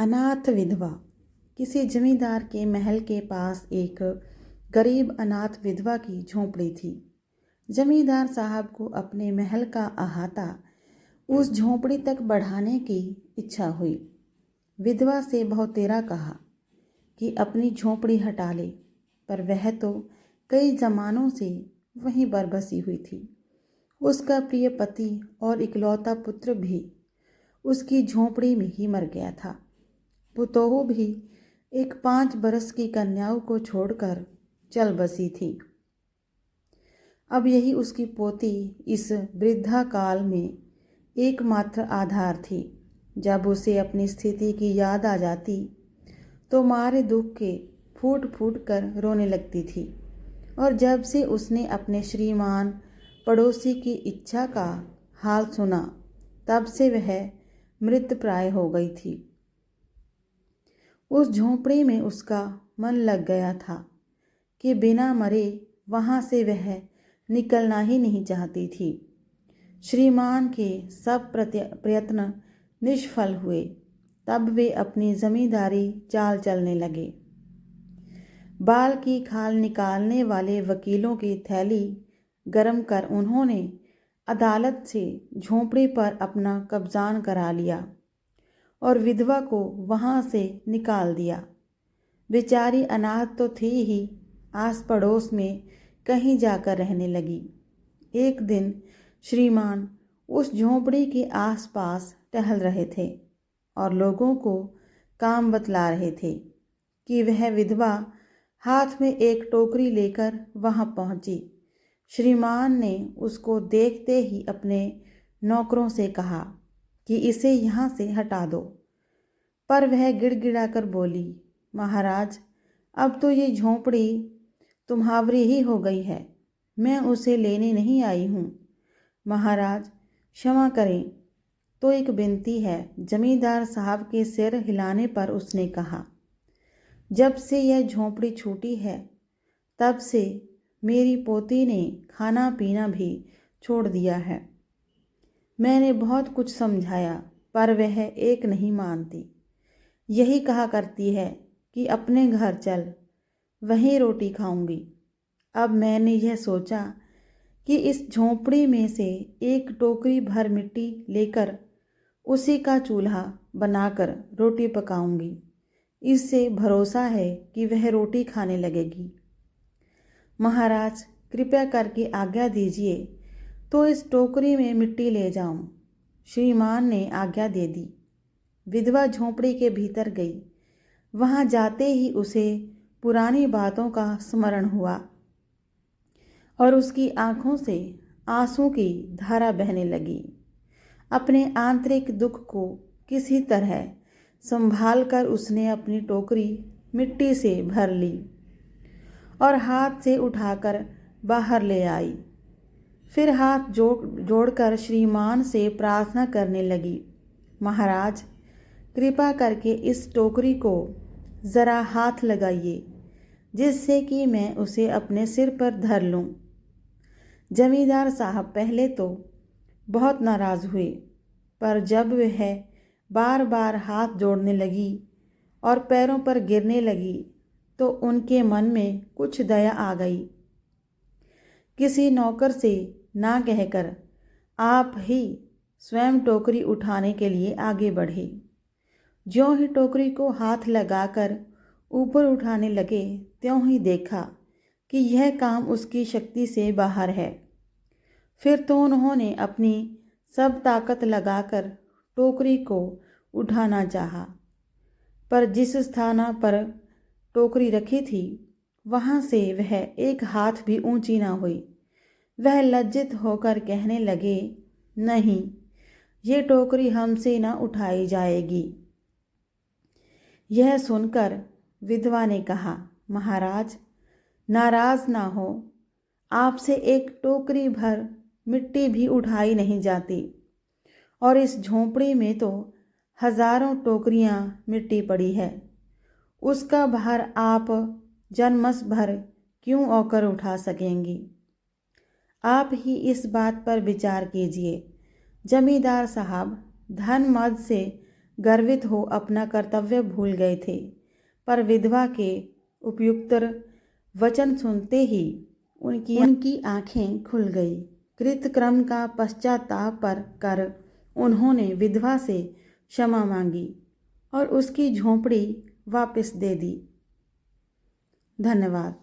अनाथ विधवा। किसी जमींदार के महल के पास एक गरीब अनाथ विधवा की झोंपड़ी थी। जमींदार साहब को अपने महल का अहाता उस झोंपड़ी तक बढ़ाने की इच्छा हुई। विधवा से बहुतेरा कहा कि अपनी झोंपड़ी हटा ले, पर वह तो कई जमानों से वहीं पर बसी हुई थी। उसका प्रिय पति और इकलौता पुत्र भी उसकी झोंपड़ी में ही मर गया था। पुतोहू भी एक 5 बरस की कन्याओं को छोड़कर चल बसी थी। अब यही उसकी पोती इस वृद्धा काल में एकमात्र आधार थी। जब उसे अपनी स्थिति की याद आ जाती तो मारे दुख के फूट फूट कर रोने लगती थी। और जब से उसने अपने श्रीमान पड़ोसी की इच्छा का हाल सुना, तब से वह मृतप्राय हो गई थी। उस झोंपड़ी में उसका मन लग गया था कि बिना मरे वहाँ से वह निकलना ही नहीं चाहती थी। श्रीमान के सब प्रयत्न निष्फल हुए। तब वे अपनी जमींदारी चाल चलने लगे। बाल की खाल निकालने वाले वकीलों की थैली गरम कर उन्होंने अदालत से झोंपड़ी पर अपना कब्जान करा लिया और विधवा को वहाँ से निकाल दिया। बेचारी अनाथ तो थी ही, आस पड़ोस में कहीं जाकर रहने लगी। एक दिन श्रीमान उस झोंपड़ी के आसपास टहल रहे थे और लोगों को काम बतला रहे थे कि वह विधवा हाथ में एक टोकरी लेकर वहाँ पहुँची। श्रीमान ने उसको देखते ही अपने नौकरों से कहा कि इसे यहाँ से हटा दो, पर वह गिड़गिड़ाकर बोली, महाराज, अब तो ये झोंपड़ी तुम्हारी ही हो गई है, मैं उसे लेने नहीं आई हूँ। महाराज क्षमा करें, तो एक विनती है। जमींदार साहब के सिर हिलाने पर उसने कहा, जब से यह झोंपड़ी छूटी है तब से मेरी पोती ने खाना पीना भी छोड़ दिया है। मैंने बहुत कुछ समझाया, पर वह एक नहीं मानती। यही कहा करती है कि अपने घर चल, वहीं रोटी खाऊंगी। अब मैंने यह सोचा कि इस झोंपड़ी में से एक टोकरी भर मिट्टी लेकर उसी का चूल्हा बनाकर रोटी पकाऊंगी। इससे भरोसा है कि वह रोटी खाने लगेगी। महाराज, कृपया करके आज्ञा दीजिए तो इस टोकरी में मिट्टी ले जाऊं। श्रीमान ने आज्ञा दे दी। विधवा झोंपड़ी के भीतर गई। वहां जाते ही उसे पुरानी बातों का स्मरण हुआ और उसकी आंखों से आंसू की धारा बहने लगी। अपने आंतरिक दुख को किसी तरह संभाल कर उसने अपनी टोकरी मिट्टी से भर ली और हाथ से उठाकर बाहर ले आई। फिर हाथ जोड़कर श्रीमान से प्रार्थना करने लगी, महाराज, कृपा करके इस टोकरी को ज़रा हाथ लगाइए, जिससे कि मैं उसे अपने सिर पर धर लूँ। जमींदार साहब पहले तो बहुत नाराज़ हुए, पर जब वह बार बार हाथ जोड़ने लगी और पैरों पर गिरने लगी तो उनके मन में कुछ दया आ गई। किसी नौकर से ना कहकर आप ही स्वयं टोकरी उठाने के लिए आगे बढ़े। ज्यों ही टोकरी को हाथ लगाकर ऊपर उठाने लगे, त्यों ही देखा कि यह काम उसकी शक्ति से बाहर है। फिर तो उन्होंने अपनी सब ताकत लगाकर टोकरी को उठाना चाहा, पर जिस स्थान पर टोकरी रखी थी वहाँ से वह एक हाथ भी ऊंची ना हुई। वह लज्जित होकर कहने लगे, नहीं, ये टोकरी हमसे न उठाई जाएगी। यह सुनकर विधवा ने कहा, महाराज, नाराज ना हो, आपसे एक टोकरी भर मिट्टी भी उठाई नहीं जाती और इस झोंपड़ी में तो हजारों टोकरियां मिट्टी पड़ी है। उसका भार आप जन्मस भर क्यों औकर उठा सकेंगी? आप ही इस बात पर विचार कीजिए। जमींदार साहब धन मद से गर्वित हो अपना कर्तव्य भूल गए थे, पर विधवा के उपयुक्त वचन सुनते ही उनकी आंखें खुल गई। कृतक्रम का पश्चाताप कर उन्होंने विधवा से क्षमा मांगी और उसकी झोंपड़ी वापस दे दी। धन्यवाद।